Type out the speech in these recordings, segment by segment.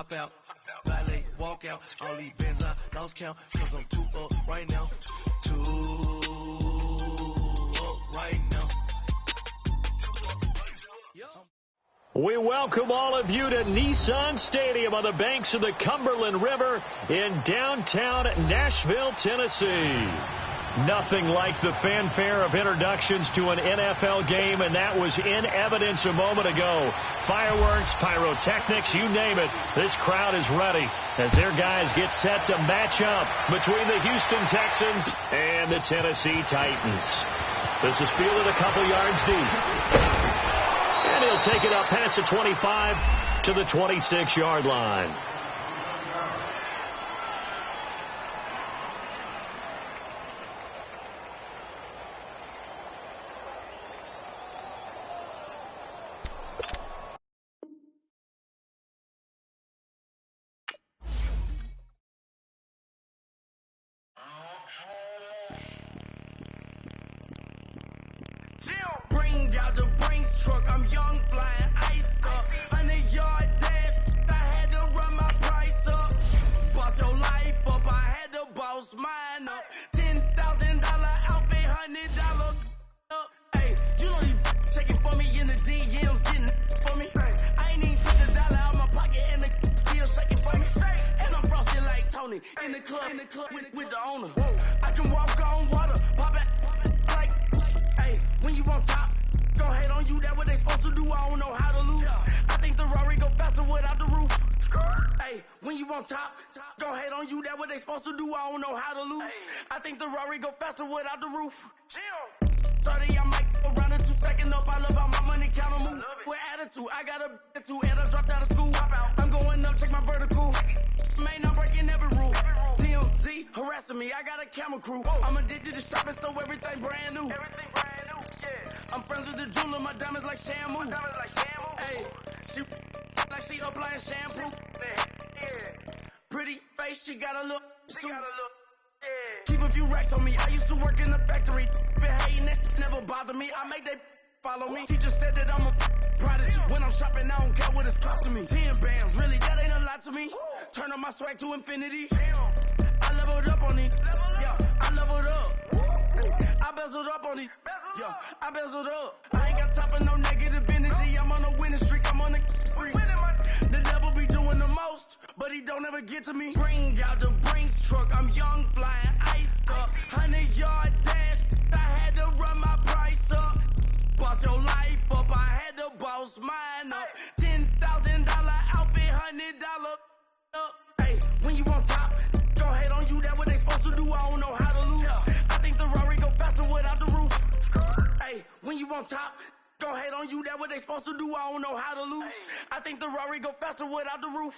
Out, valet, walk out, all these bands I lost count, cause I'm too up right now, too up right now. We welcome all of you to Nissan Stadium on the banks of the Cumberland River in downtown Nashville, Tennessee. Nothing like the fanfare of introductions to an NFL game, and that was in evidence a moment ago. Fireworks, pyrotechnics, you name it. This crowd is ready as their guys get set to match up between the Houston Texans and the Tennessee Titans. This is fielded a couple yards deep. And he'll take it up past the 25 to the 26-yard line. Bring out the Brinks truck, I'm young, flying iced up. 100-yard dash, I had to run my price up. Boss your life up, I had to boss mine up. $10,000 outfit, $100 up. Hey, you know these checking for me in the DMs, getting for me. I ain't even took the dollar out my pocket and the still shaking for me. And I'm frosted like Tony in the club with the owner. I can walk on water, pop it like. When you on top, gon' hate on you, that what they supposed to do, I don't know how to lose. I think the Rari go faster without the roof. Hey, when you on top, gon' hate on you, that what they supposed to do, I don't know how to lose. I think the Rari go faster without the roof. 30, I might go around the 2 second up, I love how my money count on move. With attitude, I got a attitude, and I dropped out of school. I'm going up, check my vertical. Man, I'm breaking every rule. TMZ harassing me, I got a camera crew. I'm addicted to shopping, so everything brand new. I'm friends with the jeweler, my diamonds like Shamu. Hey, she like she applying shampoo. Pretty face, she got a look. Keep a few racks on me. I used to work in the factory. Been hating that never bother me. I make they follow me. Teacher said that I'm a prodigy. When I'm shopping, I don't care what it's costing me. 10 bands, really, that ain't a lot to me. Turn on my swag to infinity. I leveled up on these. Yeah, I leveled up. I bezeled up on these. Yeah, I bezeled up. I ain't got time for no negative energy. I'm on a winning streak. I'm on a free. The devil be doing the most, but he don't ever get to me. Bring out the Brinks truck. I'm young, flying iced up. 100-yard dash. I had to run my price up. Boss your life up. I had to boss mine up. $10,000 outfit, $100 up. Hey, when you on top, gon' hate on you. That what they supposed to do. I don't know how to lose. I think the Rari go faster without the roof. Hey, when you on top, gon' hate on you, that what they supposed to do, I don't know how to lose. I think the Rari go faster without the roof.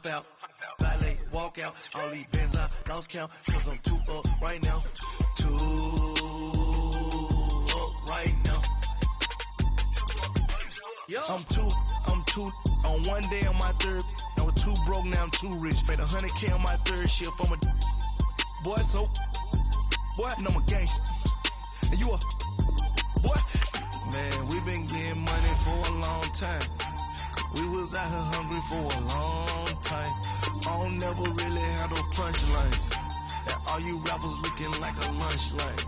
Out, valet, walk out, all these bands I lost count, cause I'm too up right now, too up right now. I'm too, on one day on my third, I was too broke, now I'm too rich, made 100K on my third shift, I'm a boy, so, boy, and I'm a gangster, and you a, boy, man, we been getting money for a long time. We was out here hungry for a long time. I don't never really have no punchlines. And all you rappers looking like a lunch line.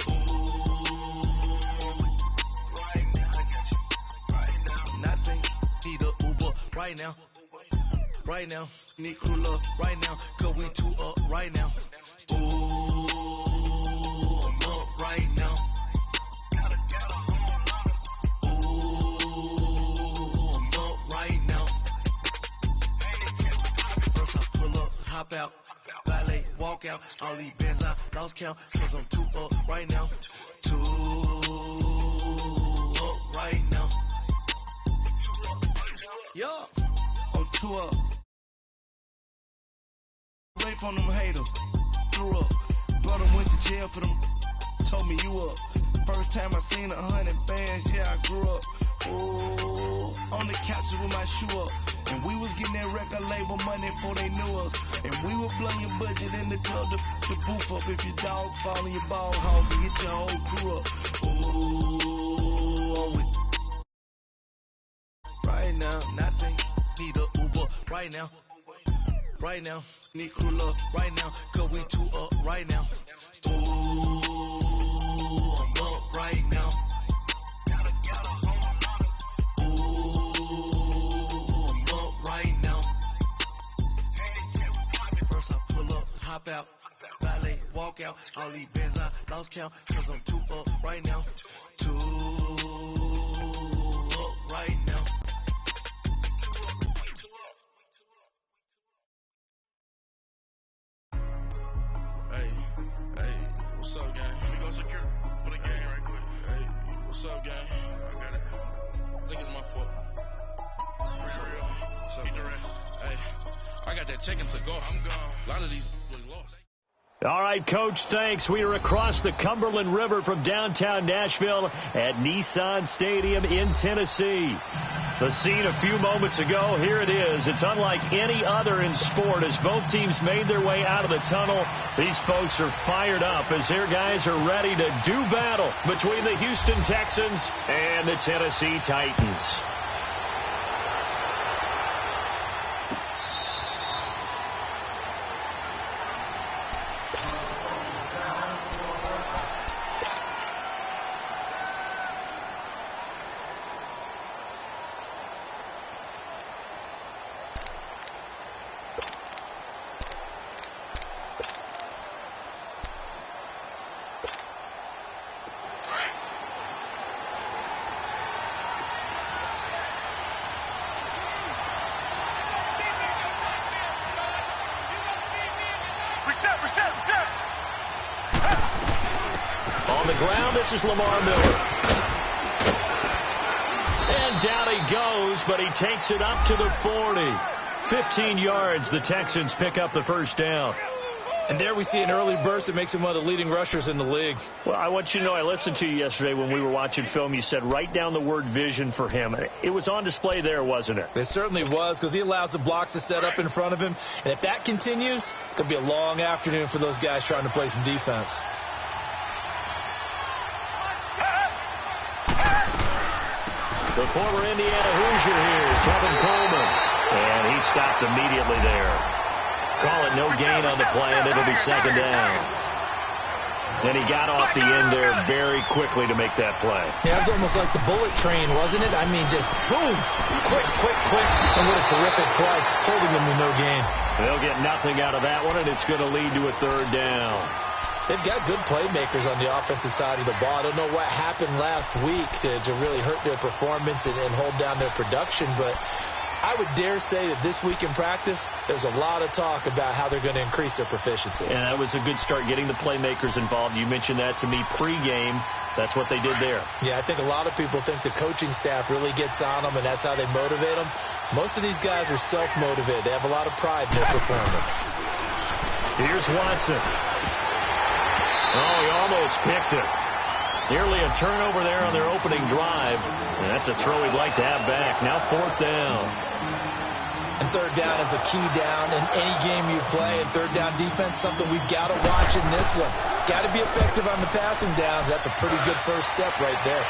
Right now, nothing. Need a Uber right now. right now. Need crew up right now, cause we two up right now. Ooh, I'm up right now. Ooh, I'm up right now. First I pull up, hop out, valet, walk out. All these bands I lost count, cause I'm two up right now. Two up right now. Yeah, I'm two up. Away from them haters, threw up. Brother went to jail for them, told me you up. First time I seen 100 bands, yeah, I grew up. Ooh, on the couches with my shoe up. And we was getting that record label money before they knew us. And we were blowing your budget in the club to boof up. If your dog fall in your ball hog, and get your whole crew up. Ooh, I'm with right now, nothing. Need a Uber right now. Right now, need crew up right now, cause we two up right now. Ooh, I'm up right now. Ooh, I'm up right now. First I pull up, hop out, valet, walk out. All these bands I lost count, cause I'm two up right now. Two up right now. What's up, gang? Let me go secure for the gang right quick. Hey, what's up, gang? I got it. I think it's my fault. For real. What's up, keep the rest. Hey, I got that chicken to go. I'm gone. A lot of these was lost. All right, Coach, thanks. We are across the Cumberland River from downtown Nashville at Nissan Stadium in Tennessee. The scene a few moments ago, here it is. It's unlike any other in sport as both teams made their way out of the tunnel. These folks are fired up as their guys are ready to do battle between the Houston Texans and the Tennessee Titans. On the ground, this is Lamar Miller. And down he goes, but he takes it up to the 40. 15 yards, the Texans pick up the first down. And there we see an early burst that makes him one of the leading rushers in the league. Well, I want you to know, I listened to you yesterday when we were watching film. You said write down the word vision for him. It was on display there, wasn't it? It certainly was, because he allows the blocks to set up in front of him. And if that continues, it could be a long afternoon for those guys trying to play some defense. The former Indiana Hoosier here, Tevin Coleman. And he stopped immediately there. Call it no gain on the play, and it'll be second down. And he got off the end there very quickly to make that play. Yeah, it was almost like the bullet train, wasn't it? I mean, just boom, quick, and what a terrific play, holding them to no gain. They'll get nothing out of that one, and it's going to lead to a third down. They've got good playmakers on the offensive side of the ball. I don't know what happened last week to really hurt their performance and hold down their production, but I would dare say that this week in practice, there's a lot of talk about how they're going to increase their proficiency. And that was a good start, getting the playmakers involved. You mentioned that to me pregame. That's what they did there. Yeah, I think a lot of people think the coaching staff really gets on them, and that's how they motivate them. Most of these guys are self-motivated. They have a lot of pride in their performance. Here's Watson. Oh, he almost picked it. Nearly a turnover there on their opening drive. And that's a throw he'd like to have back. Now fourth down. And third down is a key down in any game you play. And third down defense, something we've got to watch in this one. Got to be effective on the passing downs. That's a pretty good first step right there.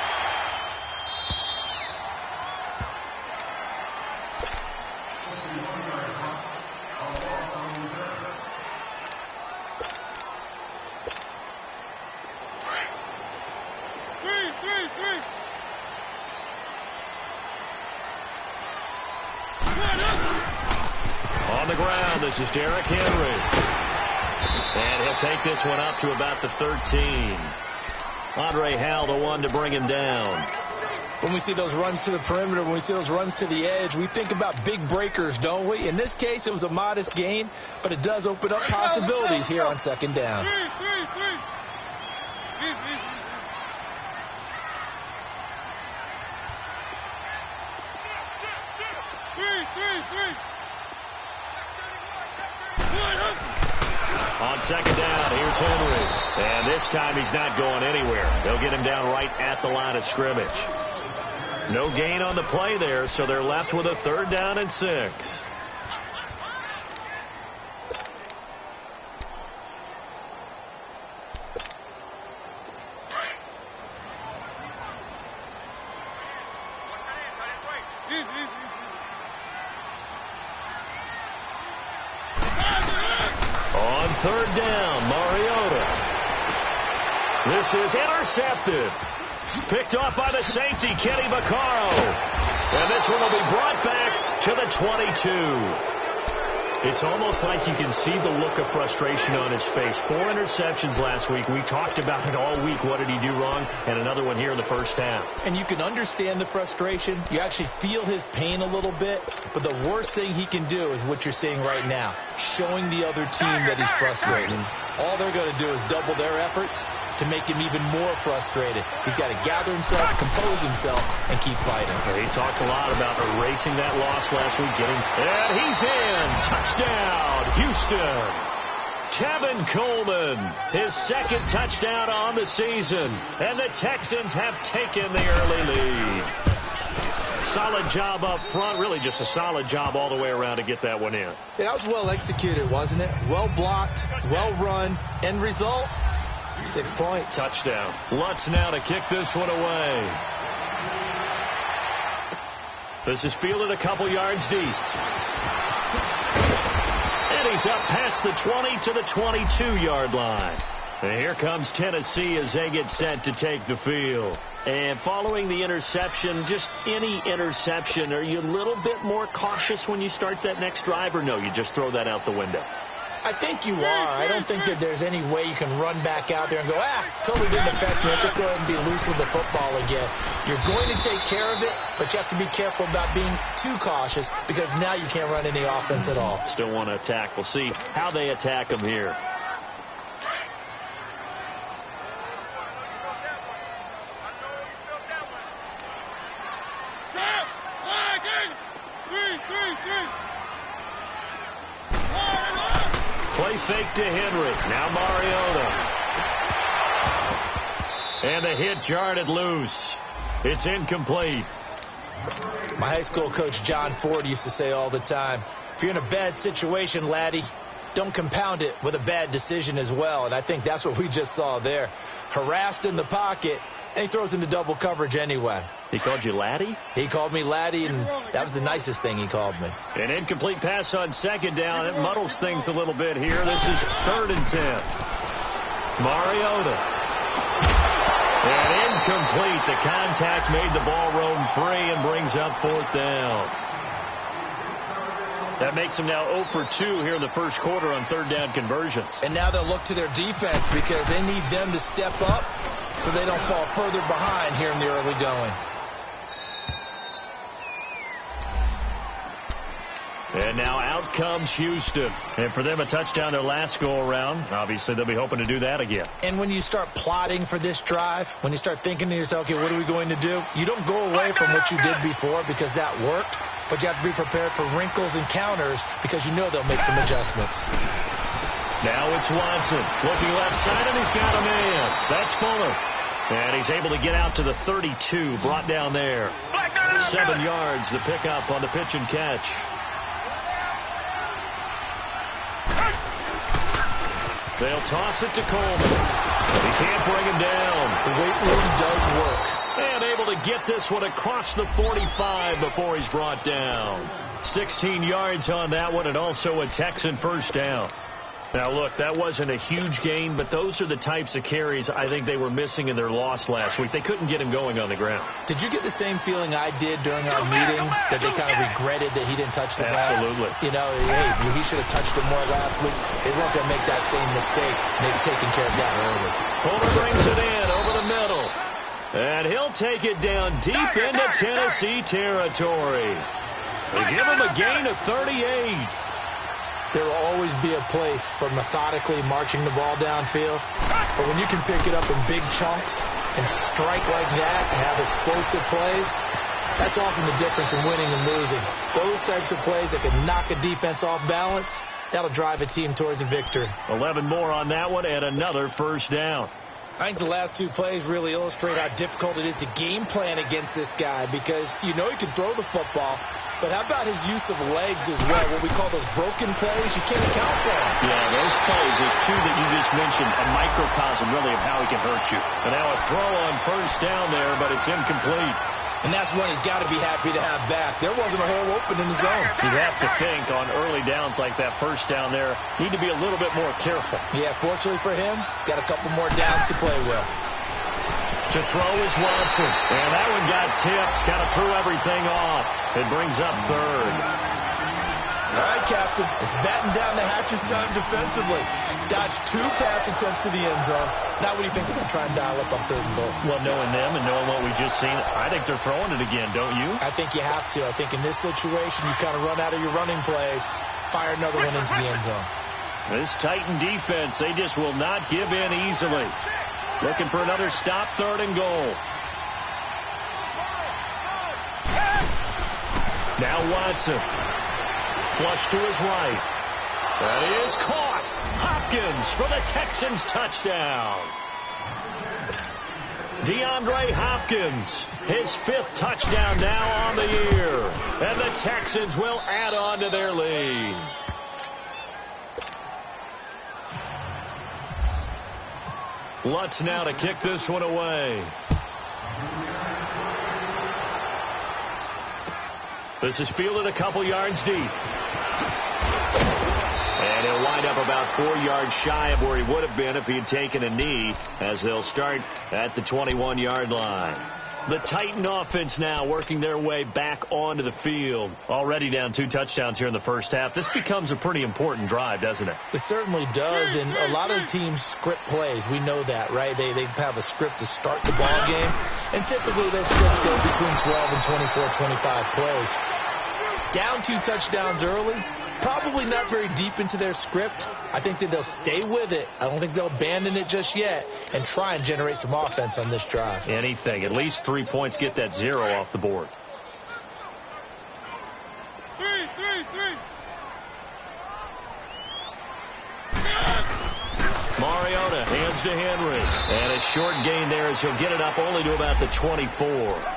This is Derrick Henry. And he'll take this one up to about the 13. Andre Howell, the one to bring him down. When we see those runs to the perimeter, when we see those runs to the edge, we think about big breakers, don't we? In this case, it was a modest gain, but it does open up possibilities here on second down. On second down, here's Henry. And this time he's not going anywhere. They'll get him down right at the line of scrimmage. No gain on the play there, so they're left with a 3rd down and 6. On 3rd down, Mariota. This is intercepted. Picked off by the safety, Kenny Vaccaro. And this one will be brought back to the 22. It's almost like you can see the look of frustration on his face. 4 interceptions last week. We talked about it all week. What did he do wrong? And another one here in the first half. And you can understand the frustration. You actually feel his pain a little bit. But the worst thing he can do is what you're seeing right now, showing the other team that he's frustrated. All they're going to do is double their efforts to make him even more frustrated. He's got to gather himself, compose himself, and keep fighting. He talked a lot about erasing that loss last week. And he's in. Touchdown, Houston. Tevin Coleman, his 2nd touchdown on the season. And the Texans have taken the early lead. Solid job up front. Really just a solid job all the way around to get that one in. That was well executed, wasn't it? Well blocked, well run. End result, 6 points. Touchdown. Lutz now to kick this one away. This is fielded a couple yards deep. And he's up past the 20 to the 22-yard line. And here comes Tennessee as they get set to take the field. And following the interception, just any interception, are you a little bit more cautious when you start that next drive, or no, you just throw that out the window? I think you are. I don't think that there's any way you can run back out there and go, totally didn't affect me. Let's just go ahead and be loose with the football again. You're going to take care of it, but you have to be careful about being too cautious because now you can't run any offense at all. Still want to attack. We'll see how they attack them here. Play fake to Henry. Now Mariota. And the hit jarred loose. It's incomplete. My high school coach John Ford used to say all the time, if you're in a bad situation, laddie, don't compound it with a bad decision as well. And I think that's what we just saw there. Harassed in the pocket, and he throws into double coverage anyway. He called you laddie? He called me laddie, and that was the nicest thing he called me. An incomplete pass on second down. It muddles things a little bit here. This is 3rd and 10. Mariota. And incomplete. The contact made the ball roam free and brings up 4th down. That makes them now 0 for 2 here in the first quarter on 3rd down conversions. And now they'll look to their defense because they need them to step up so they don't fall further behind here in the early going. And now out comes Houston. And for them, a touchdown their last go-around. Obviously, they'll be hoping to do that again. And when you start plotting for this drive, when you start thinking to yourself, okay, what are we going to do? You don't go away from what you did before because that worked. But you have to be prepared for wrinkles and counters because you know they'll make some adjustments. Now it's Watson. Looking left side, and he's got a man. That's Fuller. And he's able to get out to the 32. Brought down there. 7 yards, the pickup on the pitch and catch. They'll toss it to Coleman. He can't bring him down. The weight room does work. And able to get this one across the 45 before he's brought down. 16 yards on that one, and also a Texan first down. Now, look, that wasn't a huge gain, but those are the types of carries I think they were missing in their loss last week. They couldn't get him going on the ground. Did you get the same feeling I did during our meetings, that they kind of regretted that he didn't touch the ball? Absolutely. You know, hey, he should have touched it more last week. They weren't going to make that same mistake, and they've taken care of that early. Fuller brings it in over the middle. And he'll take it down deep into Tennessee territory. They give him a gain of 38. There will always be a place for methodically marching the ball downfield. But when you can pick it up in big chunks and strike like that, have explosive plays, that's often the difference in winning and losing. Those types of plays that can knock a defense off balance, that'll drive a team towards a victory. 11 more on that one and another first down. I think the last two plays really illustrate how difficult it is to game plan against this guy, because you know he can throw the football, but how about his use of legs as well, what we call those broken plays? You can't account for them. Yeah, those plays, those two that you just mentioned, a microcosm really of how he can hurt you. And now a throw on first down there, but it's incomplete. And that's one he's got to be happy to have back. There wasn't a hole open in the zone. You have to think on early downs like that first down there, need to be a little bit more careful. Yeah, fortunately for him, got a couple more downs to play with. To throw is Watson. And that one got tipped. Kind of threw everything off. It brings up third. All right, Captain. It's batten down the hatches time defensively. Dodged 2 pass attempts to the end zone. Now what do you think they're going to try and dial up on 3rd and goal? Well, knowing them and knowing what we just seen, I think they're throwing it again, don't you? I think you have to. I think in this situation, you kind of run out of your running plays, fire another one into the end zone. This Titan defense, they just will not give in easily. Looking for another stop, 3rd and goal. Now Watson. Flush to his right. That is caught. Hopkins for the Texans touchdown. DeAndre Hopkins, his 5th touchdown now on the year. And the Texans will add on to their lead. Lutz now to kick this one away. This is fielded a couple yards deep. And he'll wind up about 4 yards shy of where he would have been if he had taken a knee, as they'll start at the 21-yard line. The Titan offense now working their way back onto the field. Already down 2 touchdowns here in the first half. This becomes a pretty important drive, doesn't it? It certainly does, and a lot of teams script plays. We know that, right? They have a script to start the ball game, and typically those scripts go between 12 and 24, 25 plays. Down 2 touchdowns early, probably not very deep into their script. I think that they'll stay with it. I don't think they'll abandon it just yet and try and generate some offense on this drive. Anything. At least 3 points, get that 0 off the board. 3. Mariota hands to Henry. And a short gain there as he'll get it up only to about the 24.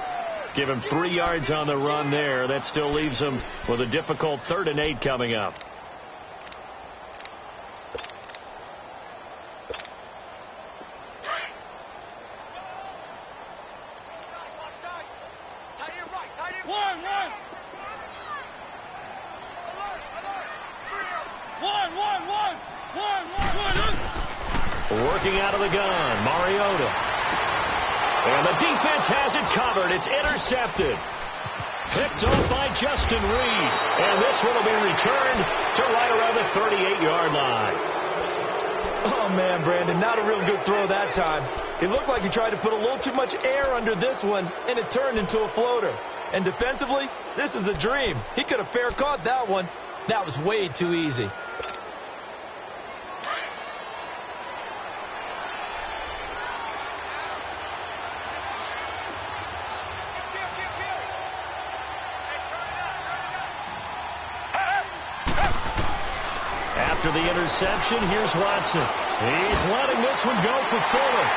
Give him 3 yards on the run there. That still leaves him with a difficult 3rd and 8 coming up. Working out of the gun, Mariota. And the defense has it covered. It's intercepted. Picked off by Justin Reed. And this one will be returned to right around the 38-yard line. Oh, man, Brandon, not a real good throw that time. It looked like he tried to put a little too much air under this one, and it turned into a floater. And defensively, this is a dream. He could have fair caught that one. That was way too easy. After the interception, here's Watson. He's letting this one go for Fuller.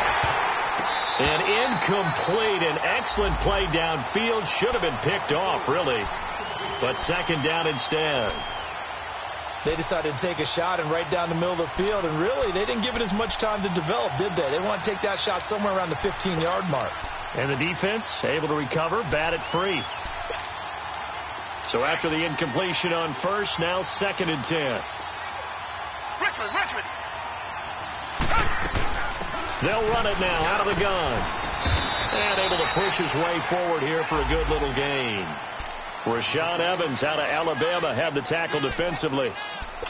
And incomplete. An excellent play downfield. Should have been picked off, really. But 2nd down instead. They decided to take a shot and right down the middle of the field. And really, they didn't give it as much time to develop, did they? They want to take that shot somewhere around the 15-yard mark. And the defense able to recover, bat it free. So after the incompletion on first, now 2nd and 10. They'll run it now out of the gun. And able to push his way forward here for a good little gain. Rashaan Evans out of Alabama had the tackle defensively.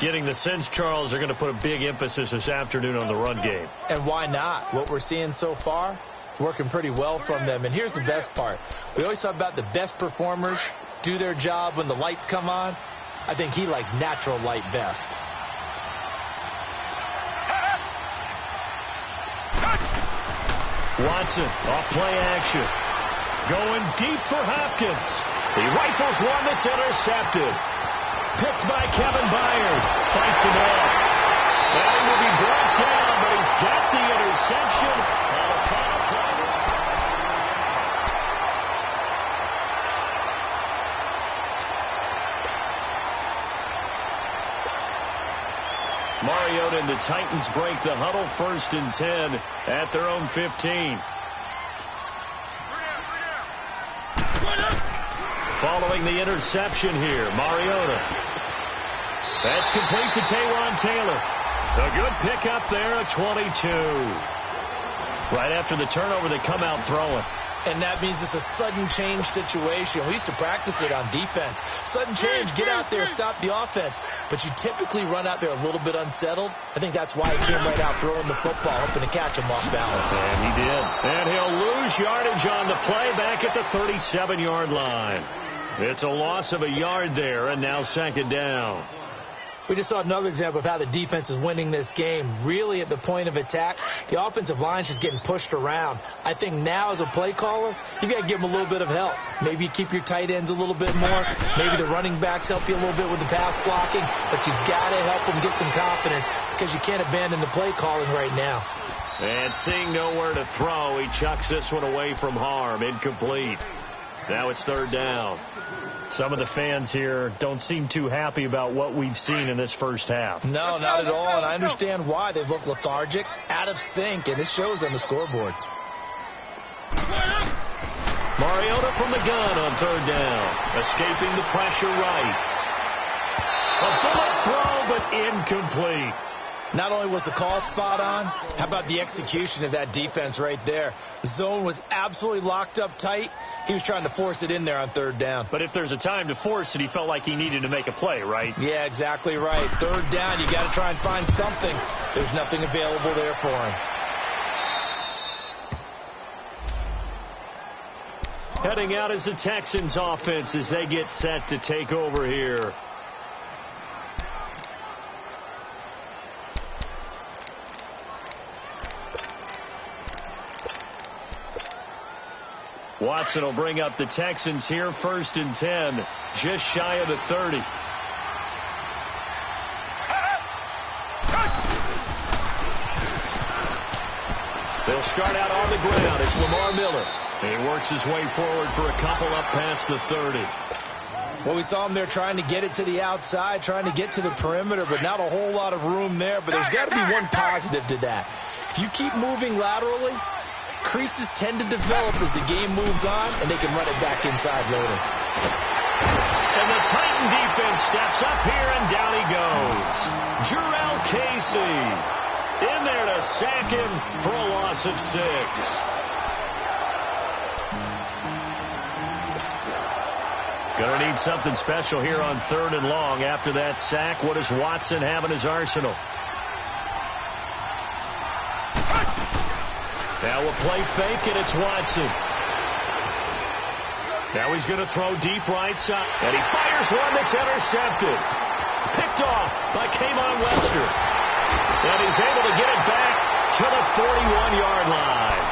Getting the sense, Charles, they're going to put a big emphasis this afternoon on the run game. And why not? What we're seeing so far is working pretty well from them. And here's the best part. We always talk about the best performers do their job when the lights come on. I think he likes natural light best. Watson off play action. Going deep for Hopkins. He rifles one that's intercepted. Picked by Kevin Byard. Fights him off. And he will be brought down, but he's got the interception. On a final play. Mariota and the Titans break the huddle, 1st and 10 at their own 15. Following the interception here, Mariota. That's complete to Taywan Taylor. A good pickup there at 22. Right after the turnover, they come out throwing. And that means it's a sudden change situation. We used to practice it on defense. Sudden change, get out there, stop the offense. But you typically run out there a little bit unsettled. I think that's why he came right out throwing the football, hoping to catch him off balance. And he did. And he'll lose yardage on the play back at the 37-yard line. It's a loss of a yard there, and now 2nd down. We just saw another example of how the defense is winning this game. Really at the point of attack, the offensive line's just getting pushed around. I think now as a play caller, you got to give them a little bit of help. Maybe you keep your tight ends a little bit more. Maybe the running backs help you a little bit with the pass blocking. But you've got to help them get some confidence because you can't abandon the play calling right now. And seeing nowhere to throw, he chucks this one away from harm. Incomplete. Now it's 3rd down. Some of the fans here don't seem too happy about what we've seen in this first half. No, not at all, and I understand why. They've looked lethargic, out of sync, and it shows on the scoreboard. Mariota from the gun on 3rd down. Escaping the pressure right. A bullet throw, but incomplete. Not only was the call spot on, how about the execution of that defense right there? The zone was absolutely locked up tight. He was trying to force it in there on 3rd down. But if there's a time to force it, he felt like he needed to make a play, right? Yeah, exactly right. 3rd down, you got to try and find something. There's nothing available there for him. Heading out is the Texans offense as they get set to take over here. Watson will bring up the Texans here, 1st and 10, just shy of the 30. They'll start out on the ground. It's Lamar Miller. And he works his way forward for a couple up past the 30. Well, we saw him there trying to get it to the outside, trying to get to the perimeter, but not a whole lot of room there. But there's got to be one positive to that. If you keep moving laterally, creases tend to develop as the game moves on, and they can run it back inside later. And the Titan defense steps up here, and down he goes. Jurrell Casey in there to sack him for a loss of 6. Going to need something special here on 3rd and long. After that sack, what does Watson have in his arsenal? Now a play fake, and it's Watson. Now he's going to throw deep right side. And he fires one that's intercepted. Picked off by K'Von Webster. And he's able to get it back to the 41-yard line.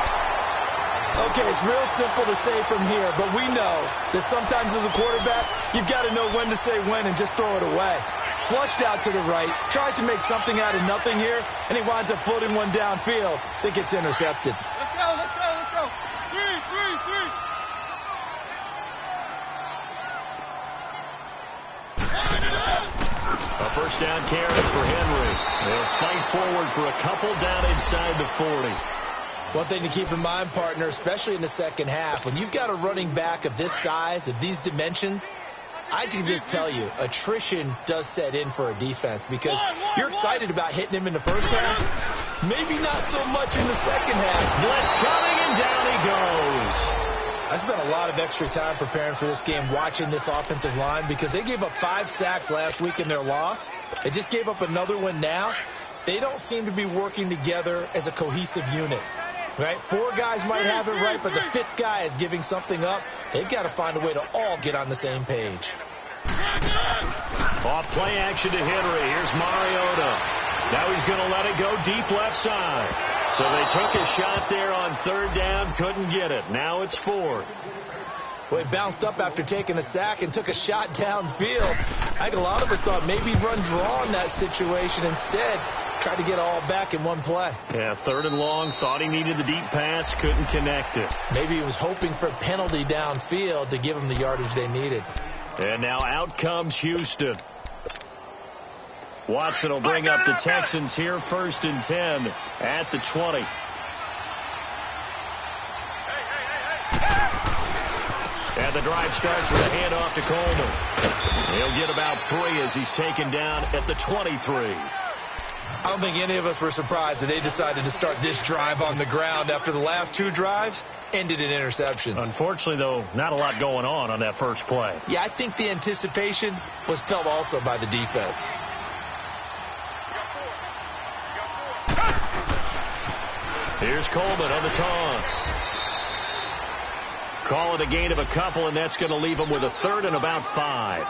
Okay, it's real simple to say from here, but we know that sometimes as a quarterback, you've got to know when to say when and just throw it away. Flushed out to the right, tries to make something out of nothing here, and he winds up floating one downfield that gets intercepted. Let's go, let's go, let's go. 3. A first down carry for Henry. They'll fight forward for a couple down inside the 40. One thing to keep in mind, partner, especially in the second half, when you've got a running back of this size, of these dimensions, I can just tell you, attrition does set in for a defense because you're excited about hitting him in the first half. Maybe not so much in the second half. Blitz coming, and down he goes. I spent a lot of extra time preparing for this game watching this offensive line because they gave up 5 sacks last week in their loss. They just gave up another one now. They don't seem to be working together as a cohesive unit. Right? 4 guys might have it right, but the 5th guy is giving something up. They've got to find a way to all get on the same page. Off play action to Henry. Here's Mariota. Now he's going to let it go deep left side. So they took a shot there on 3rd down, couldn't get it. Now it's 4th. Well, he bounced up after taking a sack and took a shot downfield. I think a lot of us thought maybe he'd run draw in that situation instead. Tried to get all back in one play. Yeah, 3rd and long. Thought he needed the deep pass. Couldn't connect it. Maybe he was hoping for a penalty downfield to give him the yardage they needed. And now out comes Houston. Watson will bring up the Texans here, 1st and 10 at the 20. And the drive starts with a handoff to Coleman. He'll get about 3 as he's taken down at the 23. I don't think any of us were surprised that they decided to start this drive on the ground after the last 2 drives ended in interceptions. Unfortunately, though, not a lot going on that first play. Yeah, I think the anticipation was felt also by the defense. Here's Coleman on the toss. Call it a gain of a couple, and that's going to leave him with a 3rd and about 5.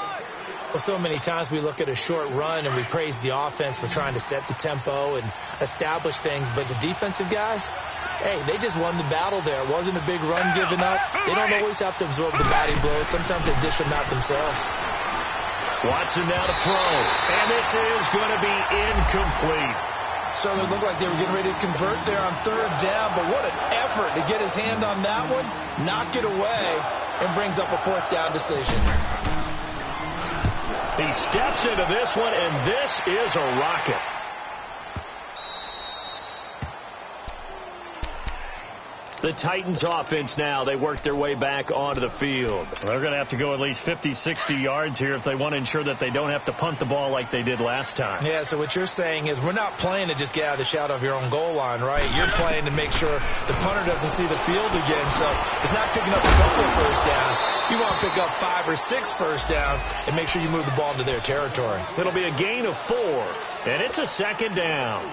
Well, so many times we look at a short run and we praise the offense for trying to set the tempo and establish things, but the defensive guys, hey, they just won the battle there. It wasn't a big run given up. They don't always have to absorb the batting blows. Sometimes they dish them out themselves. Watson now to throw, and this is going to be incomplete. Certainly looked like they were getting ready to convert there on 3rd down, but what an effort to get his hand on that one, knock it away, and brings up a 4th down decision. He steps into this one, and this is a rocket. The Titans offense now, they work their way back onto the field. They're going to have to go at least 50, 60 yards here if they want to ensure that they don't have to punt the ball like they did last time. Yeah, so what you're saying is we're not playing to just get out of the shadow of your own goal line, right? You're playing to make sure the punter doesn't see the field again. So it's not picking up a couple of first downs. You want to pick up 5 or 6 first downs and make sure you move the ball into their territory. It'll be a gain of 4, and it's a 2nd down.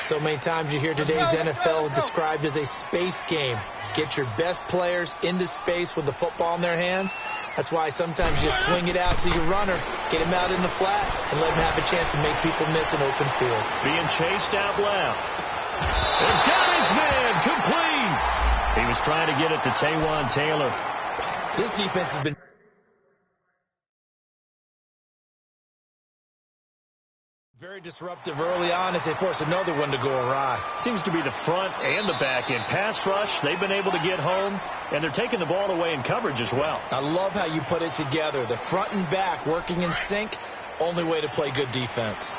So many times you hear today's NFL described as a space game. Get your best players into space with the football in their hands. That's why sometimes you swing it out to your runner, get him out in the flat, and let him have a chance to make people miss an open field. Being chased out left. And got his man complete. He was trying to get it to Taywan Taylor. This defense has been very disruptive early on as they force another one to go awry. Seems to be the front and the back end. Pass rush, they've been able to get home, and they're taking the ball away in coverage as well. I love how you put it together. The front and back working in sync, only way to play good defense.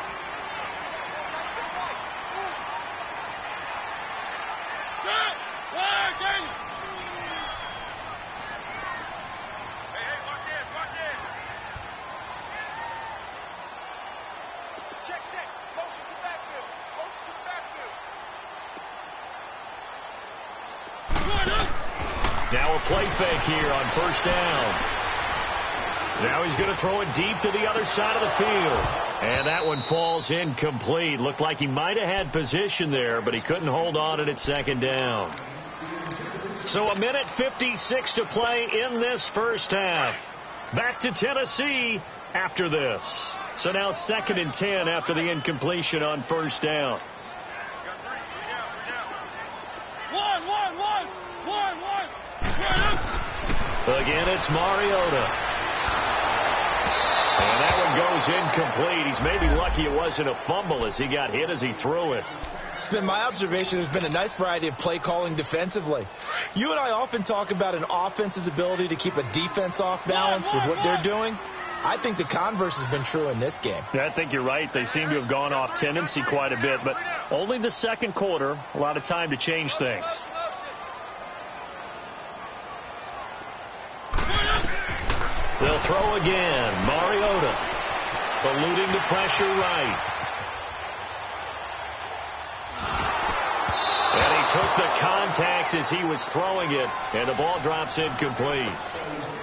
Now a play fake here on 1st down. Now he's going to throw it deep to the other side of the field. And that one falls incomplete. Looked like he might have had position there, but he couldn't hold on it at 2nd down. So 1:56 to play in this first half. Back to Tennessee after this. So now 2nd and 10 after the incompletion on 1st down. Again, it's Mariota. And that one goes incomplete. He's maybe lucky it wasn't a fumble as he got hit as he threw it. It's been my observation there's been a nice variety of play calling defensively. You and I often talk about an offense's ability to keep a defense off balance with what they're doing. I think the converse has been true in this game. I think you're right. They seem to have gone off tendency quite a bit, but only the 2nd quarter, a lot of time to change things. They'll throw again. Mariota eluding the pressure right. And he took the contact as he was throwing it, and the ball drops incomplete.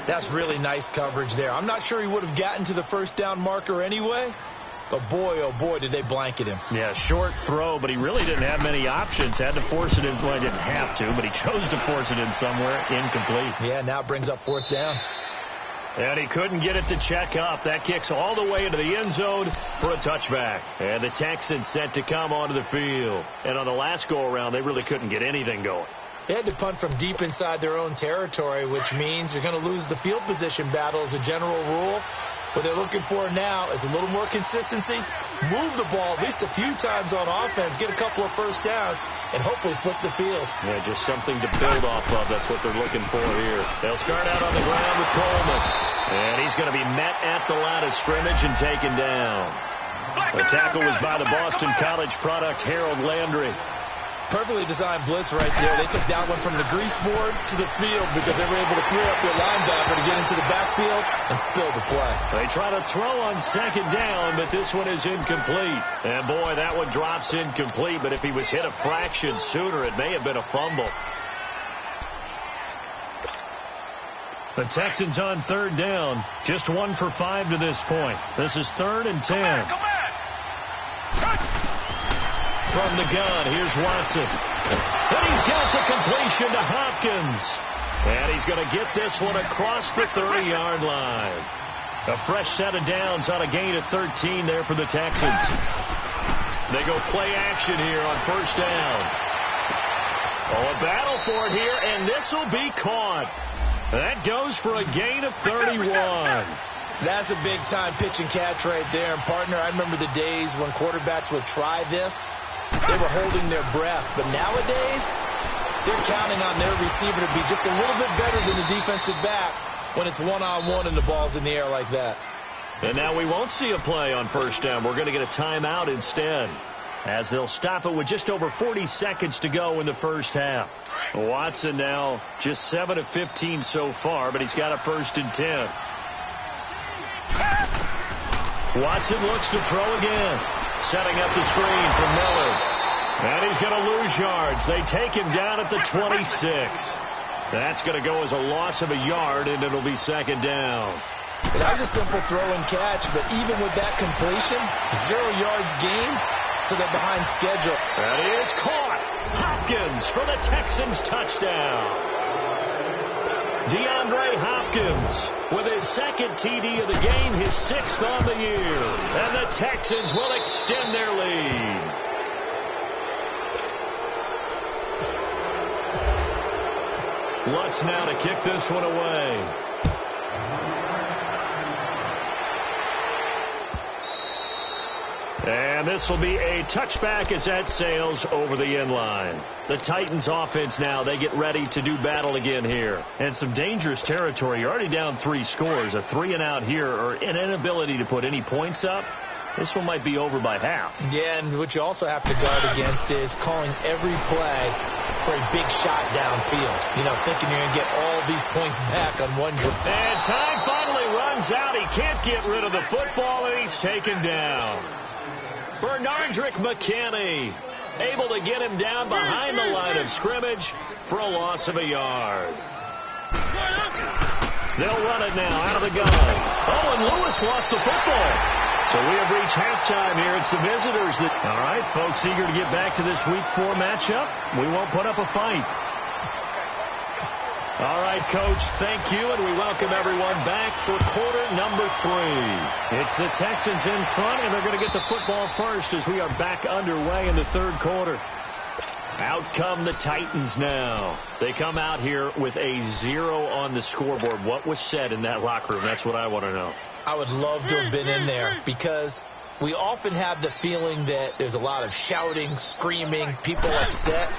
That's really nice coverage there. I'm not sure he would have gotten to the first down marker anyway, but boy, oh boy, did they blanket him. Yeah, short throw, but he really didn't have many options. Had to force it in. Well, he didn't have to, but he chose to force it in somewhere. Incomplete. Yeah, now it brings up fourth down. And he couldn't get it to check up. That kicks all the way into the end zone for a touchback. And the Texans set to come onto the field. And on the last go-around, they really couldn't get anything going. They had to punt from deep inside their own territory, which means you're going to lose the field position battle as a general rule. What they're looking for now is a little more consistency, move the ball at least a few times on offense, get a couple of first downs, and hopefully flip the field. Yeah, just something to build off of. That's what they're looking for here. They'll start out on the ground with Coleman. And he's going to be met at the line of scrimmage and taken down. The tackle was by the Boston College product, Harold Landry. Perfectly designed blitz right there. They took that one from the grease board to the field because they were able to free up their linebacker to get into the backfield and spill the play. They try to throw on second down, but this one is incomplete. And boy, that one drops incomplete, but if he was hit a fraction sooner, it may have been a fumble. The Texans on third down, just 1 for 5 to this point. This is 3rd and 10. From the gun, here's Watson. And he's got the completion to Hopkins. And he's going to get this one across the 30-yard line. A fresh set of downs on a gain of 13 there for the Texans. They go play action here on first down. Oh, a battle for it here, and this will be caught. That goes for a gain of 31. That's a big-time pitch and catch right there. And, partner, I remember the days when quarterbacks would try this. They were holding their breath. But nowadays, they're counting on their receiver to be just a little bit better than the defensive back when it's one-on-one and the ball's in the air like that. And now we won't see a play on first down. We're going to get a timeout instead, as they'll stop it with just over 40 seconds to go in the first half. Watson now just 7 of 15 so far, but he's got a 1st and 10. Watson looks to throw again. Setting up the screen for Miller. And he's going to lose yards. They take him down at the 26. That's going to go as a loss of a yard, and it'll be 2nd down. That was a simple throw and catch, but even with that completion, 0 yards gained, so they're behind schedule. And he is caught. Hopkins for the Texans touchdown. DeAndre Hopkins with his 2nd TD of the game, his 6th on the year. And the Texans will extend their lead. Lutz now to kick this one away. And this will be a touchback as that sails over the end line. The Titans offense now, they get ready to do battle again here. And some dangerous territory. You're already down 3 scores. A 3-and-out here, or an inability to put any points up. This one might be over by half. Yeah, and what you also have to guard against is calling every play for a big shot downfield. You know, thinking you're going to get all these points back on one drive. And time finally runs out. He can't get rid of the football, and he's taken down. Bernardrick McKinney able to get him down behind the line of scrimmage for a loss of a yard. They'll run it now out of the gun. Oh, and Lewis lost the football. So we have reached halftime here. It's the visitors that... All right, folks, eager to get back to this Week 4 matchup. We won't put up a fight. All right, Coach, thank you, and we welcome everyone back for quarter number 3. It's the Texans in front, and they're going to get the football first as we are back underway in the 3rd quarter. Out come the Titans now. They come out here with a 0 on the scoreboard. What was said in that locker room? That's what I want to know. I would love to have been in there because we often have the feeling that there's a lot of shouting, screaming, people upset.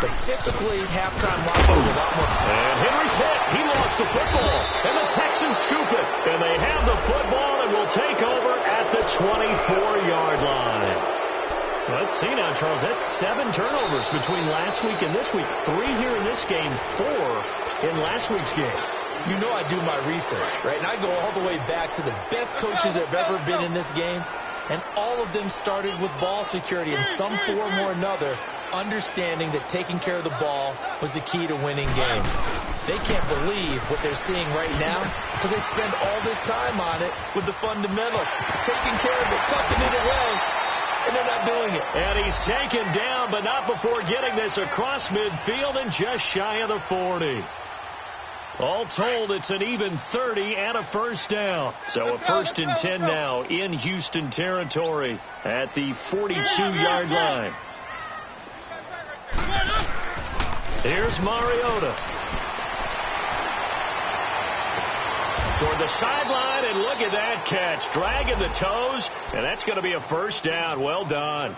But typically, halftime locker is a lot more. And Henry's hit. He lost the football. And the Texans scoop it. And they have the football and will take over at the 24-yard line. Let's see now, Charles. That's 7 turnovers between last week and this week. 3 here in this game, 4 in last week's game. You know I do my research, right? And I go all the way back to the best coaches that have ever been in this game, and all of them started with ball security in some form or another, understanding that taking care of the ball was the key to winning games. They can't believe what they're seeing right now because they spend all this time on it with the fundamentals, taking care of it, tucking it away, and they're not doing it. And he's taken down, but not before getting this across midfield and just shy of the 40. All told, it's an even 30 and a first down. So a 1st and 10 now in Houston territory at the 42-yard line. Here's Mariota. Toward the sideline, and look at that catch. Dragging the toes, and that's going to be a first down. Well done.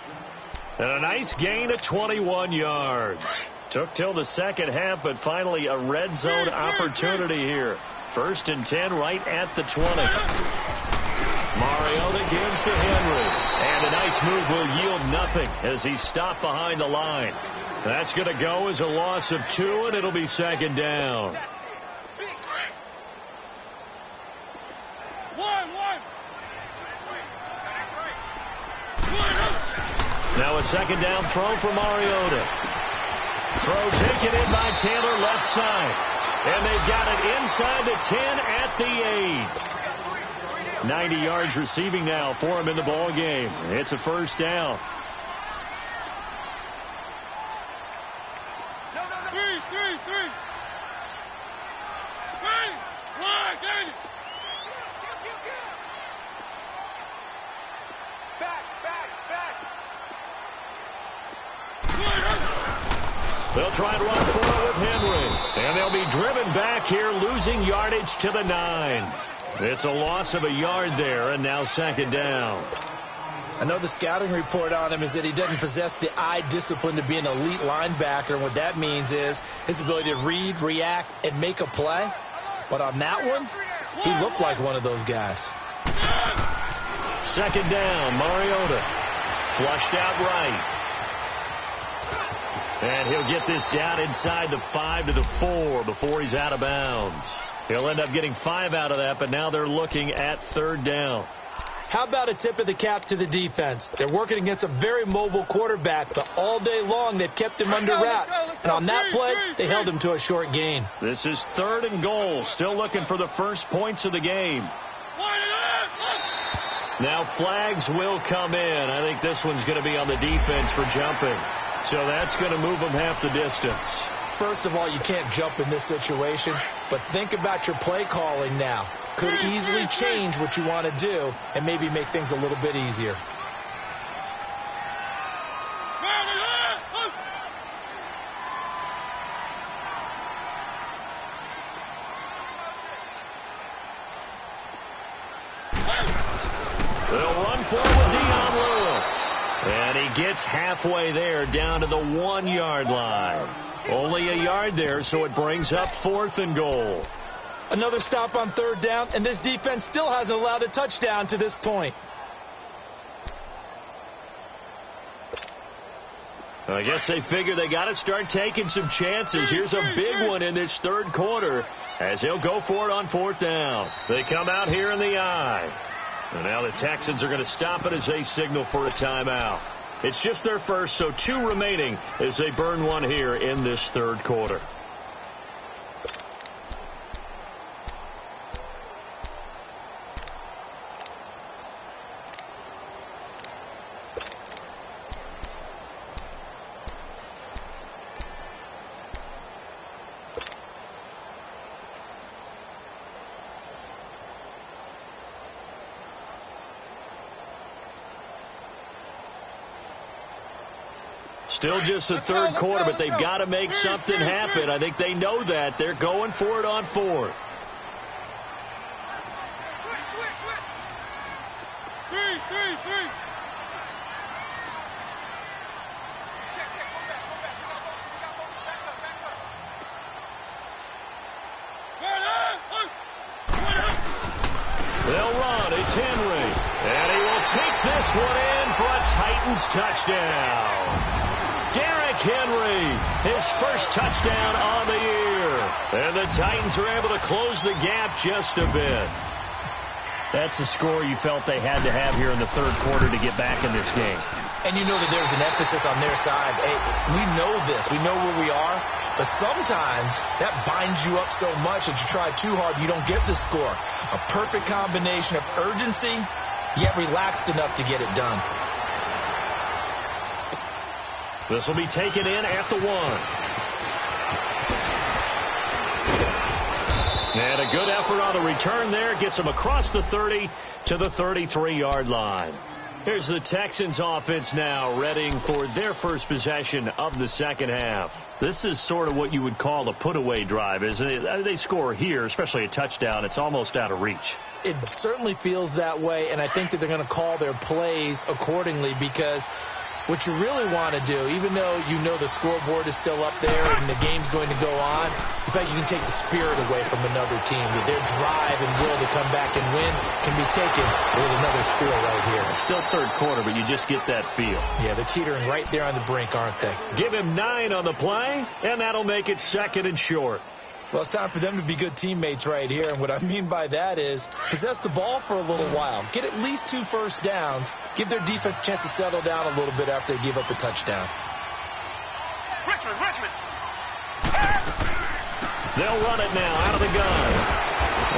And a nice gain of 21 yards. Took till the second half, but finally a red zone opportunity here. 1st and 10 right at the 20. Mariota gives to Henry. And a nice move will yield nothing as he's stopped behind the line. That's going to go as a loss of 2, and it'll be 2nd down. Now a 2nd down throw for Mariota. Throw taken in by Taylor left side. And they've got it inside the 10 at the 8. 90 yards receiving now for him in the ball game. It's a first down. They'll try and run forward with Henry. And they'll be driven back here, losing yardage to the 9. It's a loss of a yard there, and now 2nd down. I know the scouting report on him is that he doesn't possess the eye discipline to be an elite linebacker. And what that means is his ability to read, react, and make a play. But on that one, he looked like one of those guys. 2nd down, Mariota. Flushed out right. And he'll get this down inside the 5 to the 4 before he's out of bounds. He'll end up getting 5 out of that, but now they're looking at 3rd down. How about a tip of the cap to the defense? They're working against a very mobile quarterback, but all day long they've kept him under wraps. And on that play, they held him to a short gain. This is 3rd and goal. Still looking for the first points of the game. Now flags will come in. I think this one's going to be on the defense for jumping. So that's going to move them half the distance. First of all, you can't jump in this situation, but think about your play calling now. Could easily change what you want to do and maybe make things a little bit easier. They'll run forward with Dion Lewis. And he gets halfway there, down to the 1-yard line. Only a yard there, so it brings up 4th and goal. Another stop on 3rd down, and this defense still hasn't allowed a touchdown to this point. I guess they figure they got to start taking some chances. Here's a big one in this 3rd quarter as he'll go for it on 4th down. They come out here in the eye. And now the Texans are going to stop it as they signal for a timeout. It's just their first, so 2 remaining as they burn one here in this 3rd quarter. Still just the 3rd quarter, but they've got to make something happen. I think they know that. They're going for it on 4th. Three. They'll run. It's Henry. And he will take this one in for a Titans touchdown. Derrick Henry his first touchdown on the year. And the Titans are able to close the gap just a bit. That's a score you felt they had to have here in the third quarter to get back in this game. And you know that there's an emphasis on their side. Hey, we know this. We know where we are. But sometimes that binds you up so much that you try too hard, you don't get the score. A perfect combination of urgency, yet relaxed enough to get it done. This will be taken in at the 1. And a good effort on the return there. Gets him across the 30 to the 33-yard line. Here's the Texans offense now, readying for their first possession of the second half. This is sort of what you would call a put-away drive, isn't it? They score here, especially a touchdown. It's almost out of reach. It certainly feels that way, and I think that they're going to call their plays accordingly, because what you really want to do, even though you know the scoreboard is still up there and the game's going to go on, in fact, you can take the spirit away from another team. Their drive and will to come back and win can be taken with another score right here. It's still third quarter, but you just get that feel. Yeah, they're teetering right there on the brink, aren't they? Give him 9 on the play, and that'll make it 2nd and short. Well, it's time for them to be good teammates right here. And what I mean by that is possess the ball for a little while. Get at least 2 first downs. Give their defense a chance to settle down a little bit after they give up a touchdown. Richmond. They'll run it now out of the gun.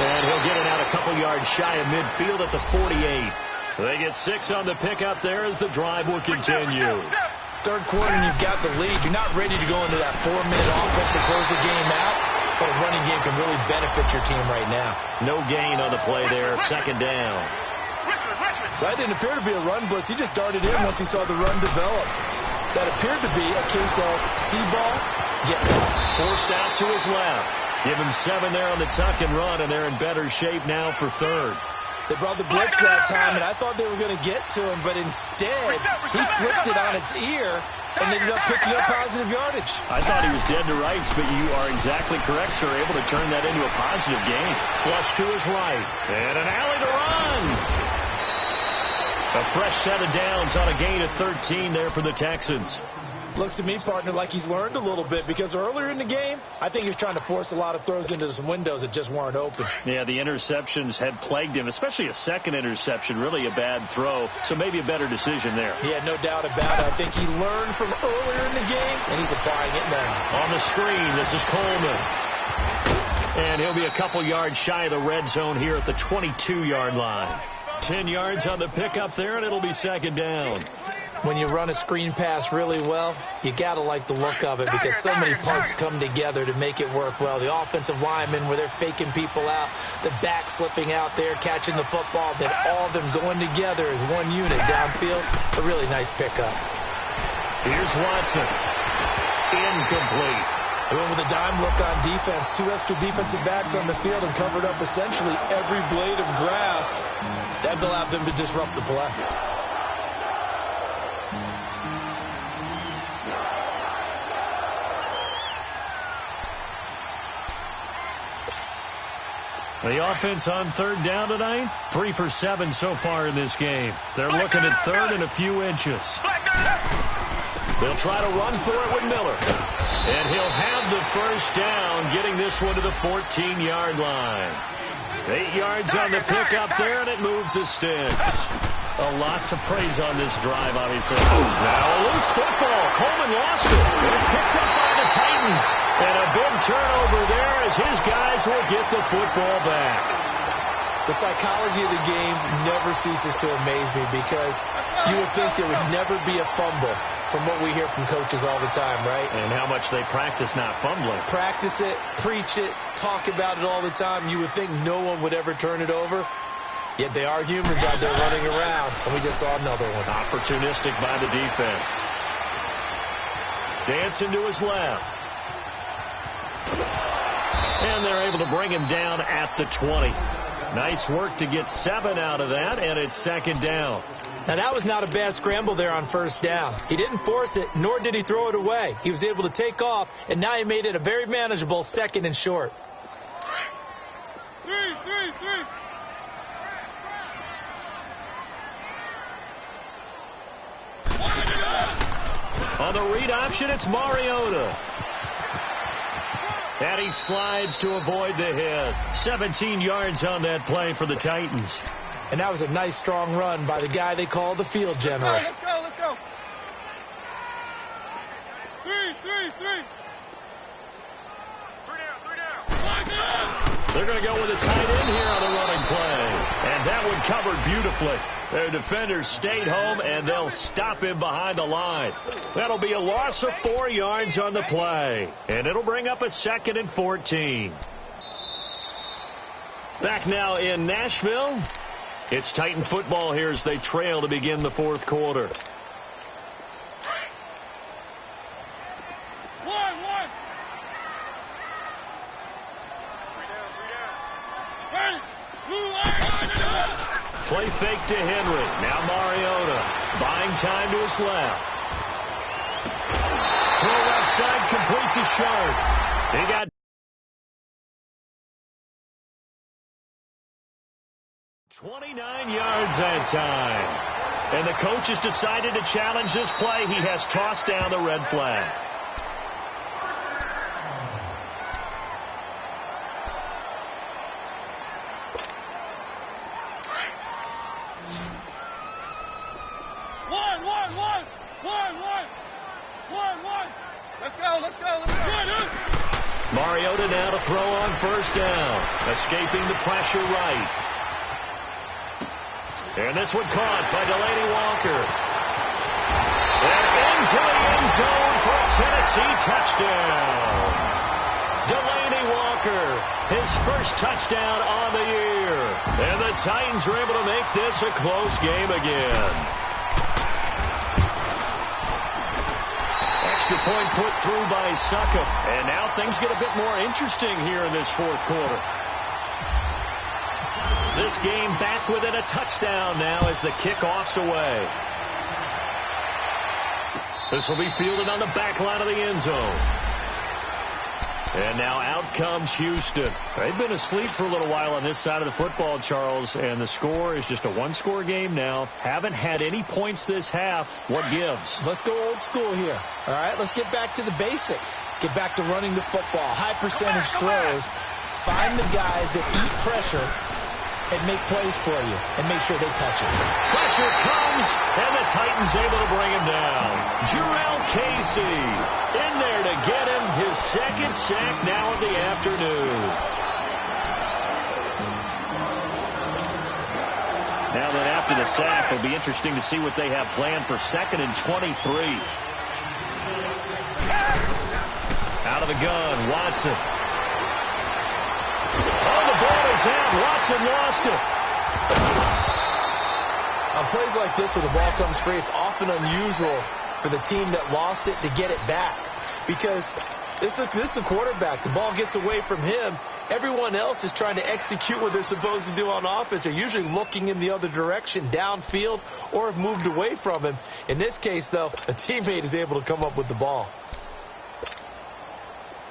And he'll get it out a couple yards shy of midfield at the 48. They get 6 on the pickup there as the drive will continue. Third quarter and you've got the lead. You're not ready to go into that 4-minute offense to close the game out. But a running game can really benefit your team right now. No gain on the play there. 2nd down. That didn't appear to be a run blitz. He just darted in once he saw the run develop. That appeared to be a case of see ball, get ball. Forced out to his left. Give him 7 there on the tuck and run, and they're in better shape now for 3rd. They brought the blitz that time, and I thought they were going to get to him, but instead he flipped it on its ear and ended up picking up positive yardage. I thought he was dead to rights, but you are exactly correct, sir. Able to turn that into a positive gain. Flush to his right. And an alley to run. A fresh set of downs on a gain of 13 there for the Texans. Looks to me, partner, like he's learned a little bit, because earlier in the game, I think he was trying to force a lot of throws into some windows that just weren't open. Yeah, the interceptions had plagued him, especially a second interception, really a bad throw, so maybe a better decision there. Yeah, no doubt about it. I think he learned from earlier in the game, and he's applying it now. On the screen, this is Coleman. And he'll be a couple yards shy of the red zone here at the 22-yard line. 10 yards on the pickup there, and it'll be 2nd down. When you run a screen pass really well, you got to like the look of it, because so many parts come together to make it work well. The offensive linemen, where they're faking people out, the back slipping out there, catching the football, then all of them going together as one unit downfield. A really nice pickup. Here's Watson. Incomplete. They went with a dime look on defense. 2 extra defensive backs on the field and covered up essentially every blade of grass. That allowed them to disrupt the play. The offense on 3rd down tonight, 3 for 7 so far in this game. They're looking at 3rd and a few inches. They'll try to run for it with Miller. And he'll have the first down, getting this one to the 14-yard line. 8 yards on the pickup there, and it moves the sticks. Lots of praise on this drive, obviously. Now a loose football. Coleman lost it. And it's picked up by the Titans. And a big turnover there as his guys will get the football back. The psychology of the game never ceases to amaze me, because you would think there would never be a fumble from what we hear from coaches all the time, right? And how much they practice not fumbling. Practice it, preach it, talk about it all the time. You would think no one would ever turn it over. Yet they are humans out there running around, and we just saw another one. Opportunistic by the defense. Dancing to his left. And they're able to bring him down at the 20. Nice work to get 7 out of that, and it's 2nd down. Now, that was not a bad scramble there on 1st down. He didn't force it, nor did he throw it away. He was able to take off, and now he made it a very manageable 2nd and short. 3. On On the read option, it's Mariota. And he slides to avoid the hit. 17 yards on that play for the Titans. And that was a nice, strong run by the guy they call the field general. Let's go. 3 down. They're going to go with a tight end here on the running play. And that one covered beautifully. Their defenders stayed home, and they'll stop him behind the line. That'll be a loss of 4 yards on the play. And it'll bring up a 2nd and 14. Back now in Nashville. It's Titan football here as they trail to begin the 4th quarter. Play fake to Henry. Now Mariota buying time to his left. Throw left side, complete to Sharp. He got 29 yards that time. And the coach has decided to challenge this play. He has tossed down the red flag. Let's go. Mariota now to throw on 1st down. Escaping the pressure right. And this one caught by Delaney Walker. And into the end zone for a Tennessee touchdown. Delaney Walker, his first touchdown on the year. And the Titans are able to make this a close game again. Extra point put through by Suckup. And now things get a bit more interesting here in this 4th quarter. This game back within a touchdown now as the kickoff's away. This will be fielded on the back line of the end zone. And now out comes Houston. They've been asleep for a little while on this side of the football, Charles, and the score is just a 1-score game now. Haven't had any points this half. What gives? Let's go old school here. All right, let's get back to the basics. Get back to running the football. High percentage throws. Find the guys that eat pressure and make plays for you and make sure they touch it. Pressure comes, and the Titans able to bring him down. Jarrell Casey in there to get him his 2nd sack now of the afternoon. Now then after the sack, it'll be interesting to see what they have planned for 2nd and 23. Out of the gun, Watson. Oh, the ball is out. Watson lost it. On plays like this where the ball comes free, it's often unusual for the team that lost it to get it back. Because this is the quarterback. The ball gets away from him. Everyone else is trying to execute what they're supposed to do on offense. They're usually looking in the other direction, downfield, or have moved away from him. In this case, though, a teammate is able to come up with the ball.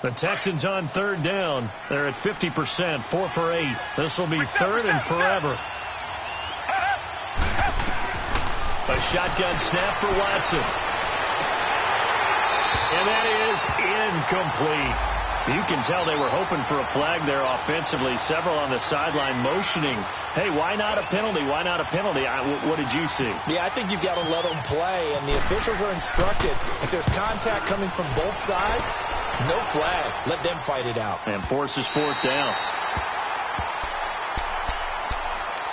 The Texans on 3rd down. They're at 50%, 4 for 8. This will be 3rd and forever. A shotgun snap for Watson. And that is incomplete. You can tell they were hoping for a flag there offensively. Several on the sideline motioning, hey, why not a penalty? Why not a penalty? What did you see? Yeah, I think you've got to let them play, and the officials are instructed. If there's contact coming from both sides, no flag. Let them fight it out. And forces 4th down.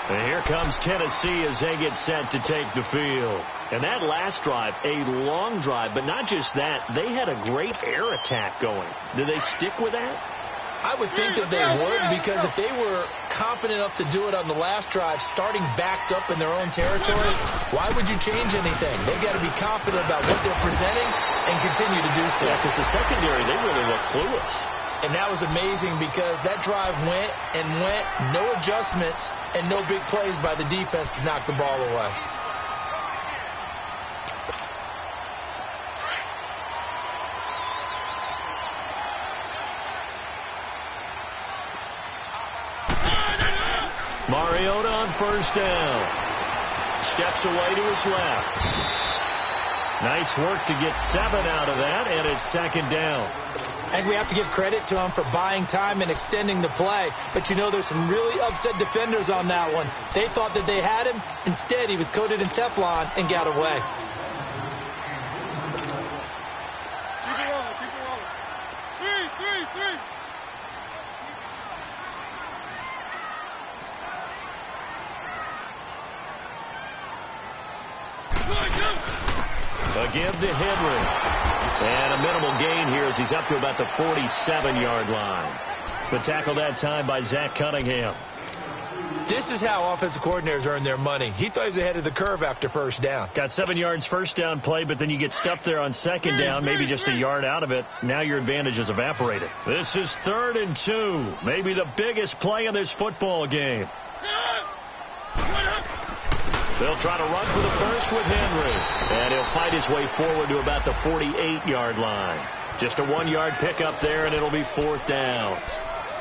And here comes Tennessee as they get set to take the field. And that last drive, a long drive, but not just that, they had a great air attack going. Did they stick with that? I would think that they would, because if they were confident enough to do it on the last drive, starting backed up in their own territory, why would you change anything? They've got to be confident about what they're presenting and continue to do so. Yeah, because the secondary, they really look clueless. And that was amazing because that drive went and went, no adjustments, and no big plays by the defense to knock the ball away. Mariota on 1st down. Steps away to his left. Nice work to get 7 out of that, and it's second down. And we have to give credit to him for buying time and extending the play. But, you know, there's some really upset defenders on that one. They thought that they had him. Instead, he was coated in Teflon and got away. Keep it rolling, keep it rolling. 3. Again to Henry. And a minimal gain here as he's up to about the 47-yard line. The tackle that time by Zach Cunningham. This is how offensive coordinators earn their money. He thought he was ahead of the curve after first down. Got 7 yards first down play, but then you get stuffed there on second down, maybe just a yard out of it. Now your advantage is evaporated. This is 3rd and 2, maybe the biggest play in this football game. They'll try to run for the first with Henry. And he'll fight his way forward to about the 48-yard line. Just a 1-yard pickup there, and it'll be 4th down.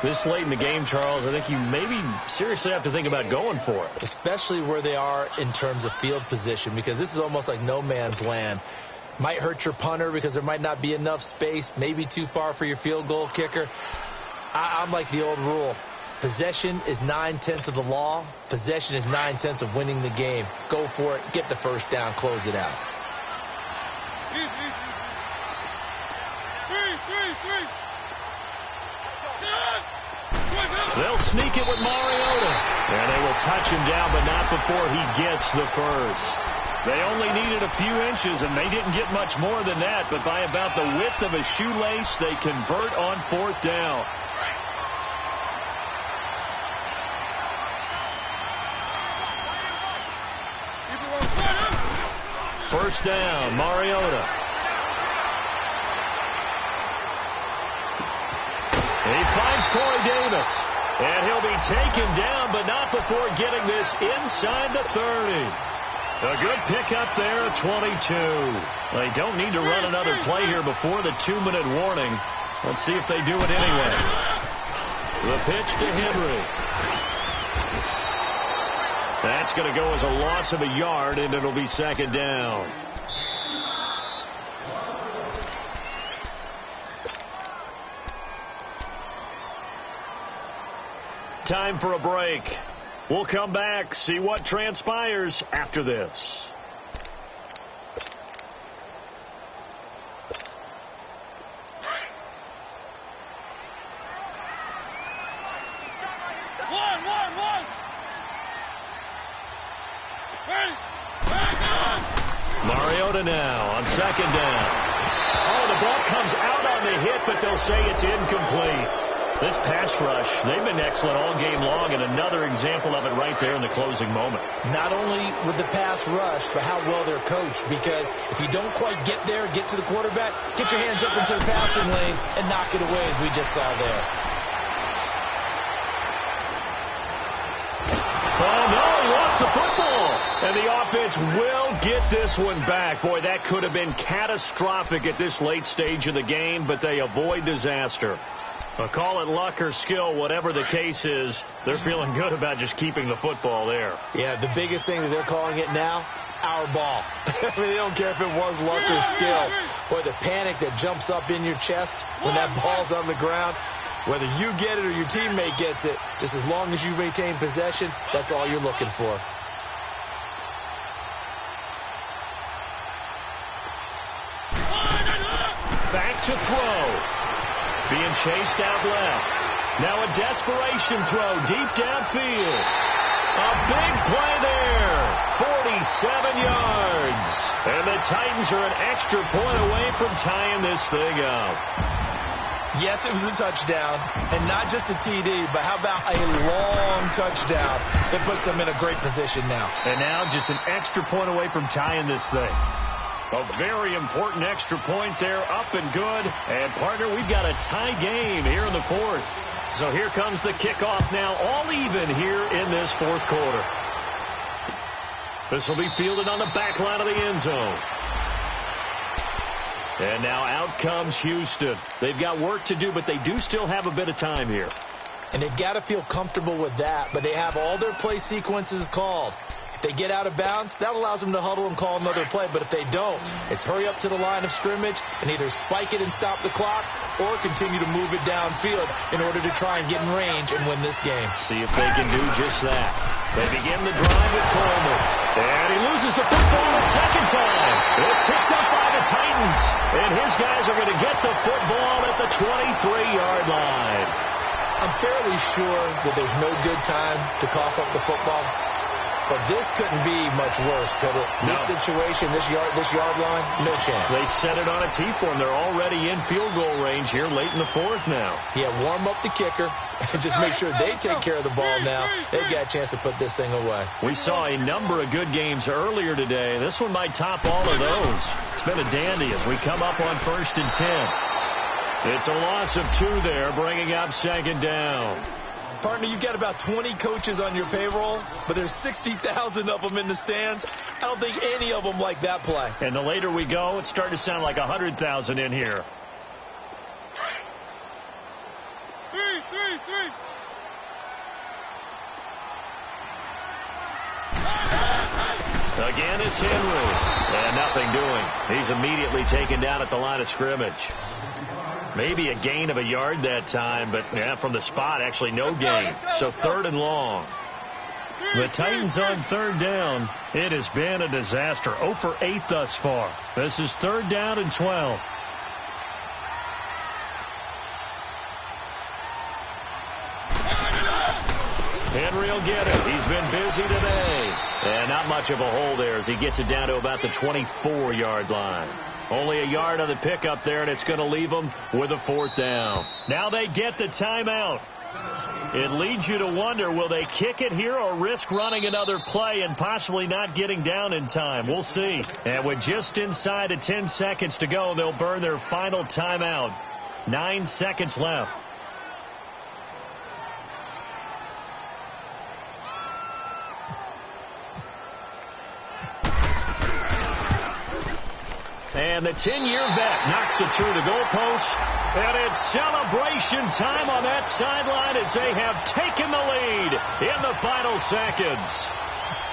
This late in the game, Charles, I think you maybe seriously have to think about going for it. Especially where they are in terms of field position, because this is almost like no man's land. Might hurt your punter because there might not be enough space, maybe too far for your field goal kicker. I'm like the old rule. Possession is 9/10 of the law. Possession is 9/10 of winning the game. Go for it. Get the first down. Close it out. 3. They'll sneak it with Mariota. And they will touch him down, but not before he gets the first. They only needed a few inches, and they didn't get much more than that. But by about the width of a shoelace, they convert on 4th down. First down, Mariota. He finds Corey Davis. And he'll be taken down, but not before getting this inside the 30. A good pickup there, 22. They don't need to run another play here before the 2-minute warning. Let's see if they do it anyway. The pitch to Henry. That's going to go as a loss of a yard, and it'll be second down. Time for a break. We'll come back, see what transpires after this. Mariota now on second down. Oh, the ball comes out on the hit, but they'll say it's incomplete. This pass rush, they've been excellent all game long, and another example of it right there in the closing moment. Not only with the pass rush, but how well they're coached, because if you don't quite get there, get to the quarterback, get your hands up into the passing lane and knock it away, as we just saw there. Oh, no, he lost the football. And the offense will get this one back. Boy, that could have been catastrophic at this late stage of the game, but they avoid disaster. Call it luck or skill, whatever the case is, they're feeling good about just keeping the football there. Yeah, the biggest thing that they're calling it now, our ball. I mean, they don't care if it was luck or skill, or the panic that jumps up in your chest when that ball's on the ground. Whether you get it or your teammate gets it, just as long as you retain possession, that's all you're looking for. Back to throw. Being chased out left. Now a desperation throw deep downfield. A big play there. 47 yards. And the Titans are an extra point away from tying this thing up. Yes, it was a touchdown, and not just a TD, but how about a long touchdown that puts them in a great position now. And now just an extra point away from tying this thing. A very important extra point there, up and good. And, partner, we've got a tie game here in the fourth. So here comes the kickoff now, all even here in this fourth quarter. This will be fielded on the back line of the end zone. And now out comes Houston. They've got work to do, but they do still have a bit of time here. And they've got to feel comfortable with that, but they have all their play sequences called. If they get out of bounds, that allows them to huddle and call another play. But if they don't, it's hurry up to the line of scrimmage and either spike it and stop the clock or continue to move it downfield in order to try and get in range and win this game. See if they can do just that. They begin the drive with Coleman. And he loses the football a second time. It's picked up by the Titans. And his guys are going to get the football at the 23-yard line. I'm fairly sure that there's no good time to cough up the football. But this couldn't be much worse, could it? No. This situation, this yard line, no chance. They set it on a tee for him. They're already in field goal range here late in the fourth now. Yeah, warm up the kicker and just make sure they take care of the ball now. They've got a chance to put this thing away. We saw a number of good games earlier today. This one might top all of those. It's been a dandy as we come up on 1st and 10. It's a loss of 2 there, bringing up 2nd down. Partner, you've got about 20 coaches on your payroll, but there's 60,000 of them in the stands. I don't think any of them like that play. And the later we go, it's starting to sound like 100,000 in here. 3. Again, it's Henry. And nothing doing. He's immediately taken down at the line of scrimmage. Maybe a gain of a yard that time, but yeah, from the spot, actually no gain. So 3rd and long. The Titans on 3rd down. It has been a disaster. 0 for 8 thus far. This is 3rd down and 12. Henry will get it. He's been busy today. And not much of a hole there as he gets it down to about the 24-yard line. Only a yard on the pickup there, and it's going to leave them with a 4th down. Now they get the timeout. It leads you to wonder, will they kick it here or risk running another play and possibly not getting down in time? We'll see. And with just inside of 10 seconds to go, they'll burn their final timeout. 9 seconds left. And the 10-year vet knocks it through the goalpost. And it's celebration time on that sideline as they have taken the lead in the final seconds.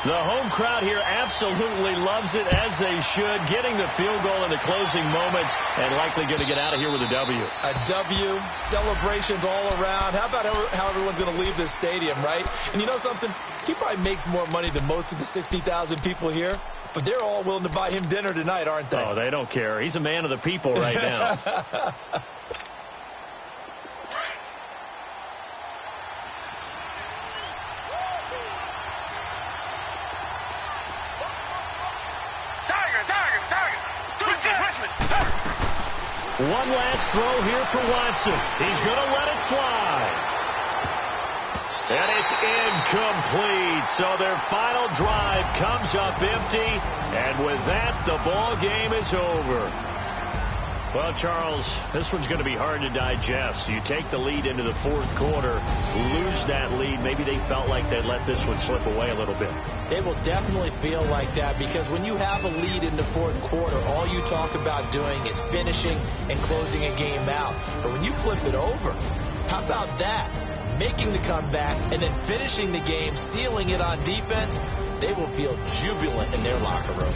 The home crowd here absolutely loves it, as they should, getting the field goal in the closing moments and likely going to get out of here with a W. A W, celebrations all around. How about how everyone's going to leave this stadium, right? And you know something? He probably makes more money than most of the 60,000 people here, but they're all willing to buy him dinner tonight, aren't they? Oh, they don't care. He's a man of the people right now. One last throw here for Watson. He's going to let it fly. And it's incomplete. So their final drive comes up empty. And with that, the ball game is over. Well, Charles, this one's going to be hard to digest. You take the lead into the fourth quarter, lose that lead. Maybe they felt like they let this one slip away a little bit. They will definitely feel like that, because when you have a lead in the fourth quarter, all you talk about doing is finishing and closing a game out. But when you flip it over, how about that? Making the comeback and then finishing the game, sealing it on defense, they will feel jubilant in their locker room.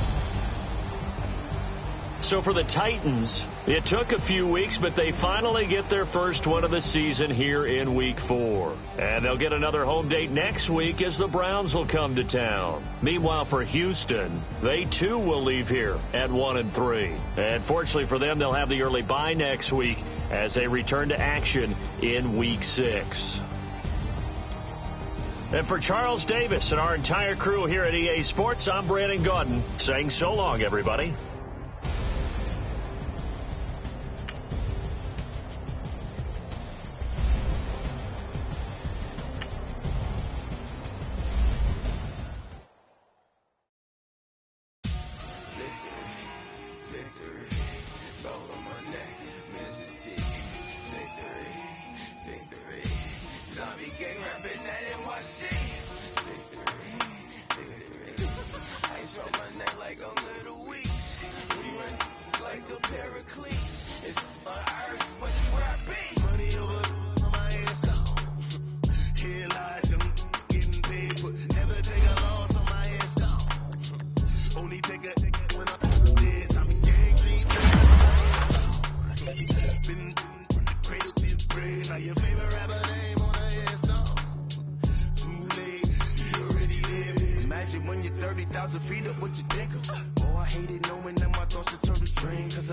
So for the Titans, it took a few weeks, but they finally get their first one of the season here in Week 4. And they'll get another home date next week as the Browns will come to town. Meanwhile, for Houston, they too will leave here at 1-3. And fortunately for them, they'll have the early bye next week as they return to action in Week 6. And for Charles Davis and our entire crew here at EA Sports, I'm Brandon Gaudin saying so long, everybody. Ice on my neck like a little weak.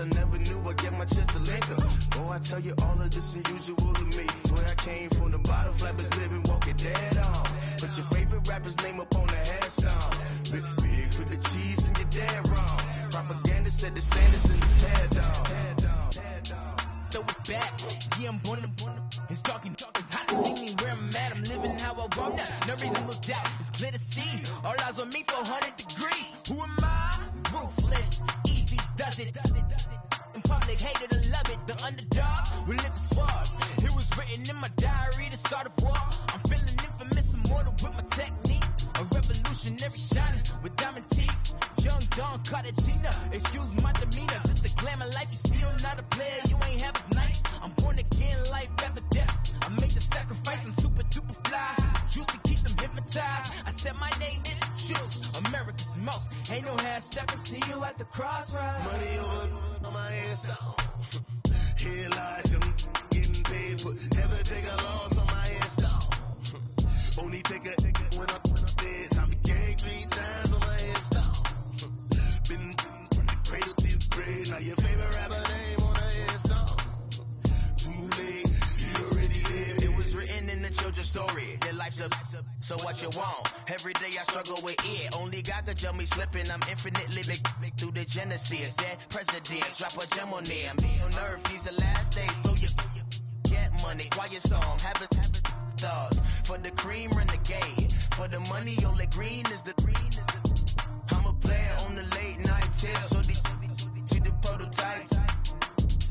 never knew I get my chest to liquor. Oh, I tell you all of this unusual to me. Swear I came from the bottom, flappers living, walking dead on. Put your favorite rapper's name up on the headstone. Big with the cheese and you're dead wrong. Propaganda said the standards in the tear down. Throw it back, yeah, I'm born to it's talking, it's hot to leave me where I'm at. I'm living how I want now. No reason to doubt, it's clear to see. All eyes on me, 400 degrees. Who am I? Ruthless, easy does it. In public, hated or love it. The underdog will live as fars. It was written in my diary to start a war. I'm feeling infamous, immortal with my technique. A revolutionary shining with diamond teeth. Young Don Cartagena, excuse my demeanor. This the glamour life, you still not a player, you ain't half as nice. I'm born again, life after death. I made the sacrifice, I'm super duper fly. Used to keep them hypnotized. I said my name is Juice, America's most. Ain't no half step, I see you at the crossroads. Money over on my head stone. Here lies young, getting paid for. Never take a loss on my head stone. Only take a when I'm dead. I became 3 times on my head stone. Been from the cradle to the grave. Now your favorite rapper name on the headstone. Too late, you already lived. It was written in the children's story. Their life's up, so what you want? Every day I struggle with it. Only God could jump me slipping. I'm infinitely big through the Genesis. Dead presidents, drop a gem on there. I'm on earth, these the last days. Throw your get money, quiet storm, have it thoughts. For the cream, renegade. For the money, only green is the I'm a player on the late night tips. So these to the prototypes.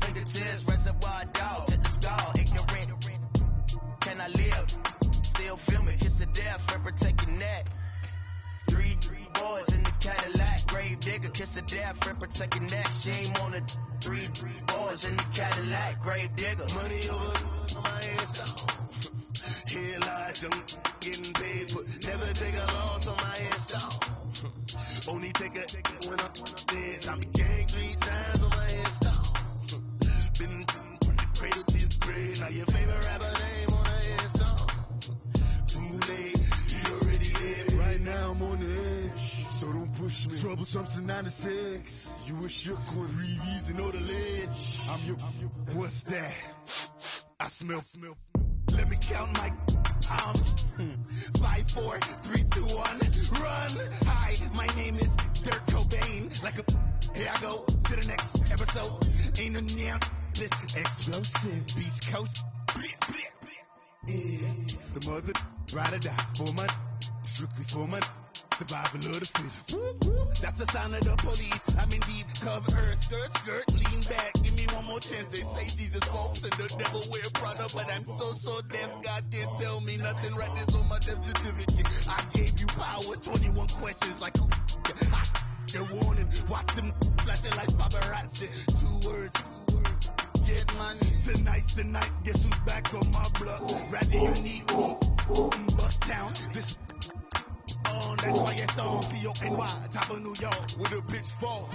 Fingertips, reservoir dog to the skull. Ignorant. Can I live? Still film it. Kiss the death, for protect your neck. 3 boys in the Cadillac. Grave digger, kiss the death, for protect your neck. Shame on the 3 boys in the Cadillac. Grave digger. Money over on my head stone. Here lies young, getting paid for. Never take a loss on my head stone. Only take a when I'm dead. I became 3 times on my head stone. Been from the cradle to the grave. Now your favorite rapper name on the head stone. Too late, you already lived. Right now I'm on the edge, so don't push me. Troublesome to 96. You a shook one, breathe easy, know the ledge. I'm your. What's that? I smell. Let me count my 5, 4, 3, 2, 1, run. Hi, my name is Dirk Cobain. Like a here I go to the next episode. Ain't no damn this explosive Beast Coast. Yeah. The mother ride or die for my strictly for my survival of the fittest. That's the sign of the police. I'm indeed cover skirt, lean back. Give me one more chance. They say Jesus walks and the devil wear Prada, but I'm so deaf. God can't tell me nothing. Right this on my death certificate. I gave you power. 21 questions like who? They're warning. Watch them flashing like paparazzi. 2 words. Get money. Tonight's the night. Guess who's back on my block? Rather you need me. Bust town. This. On that quiet stone, T-O-N-Y, top of New York, with a pitchfork.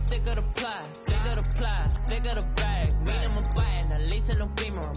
Thicker the pie, thicker the bag. Me and my bag, at least in no beamer, I'm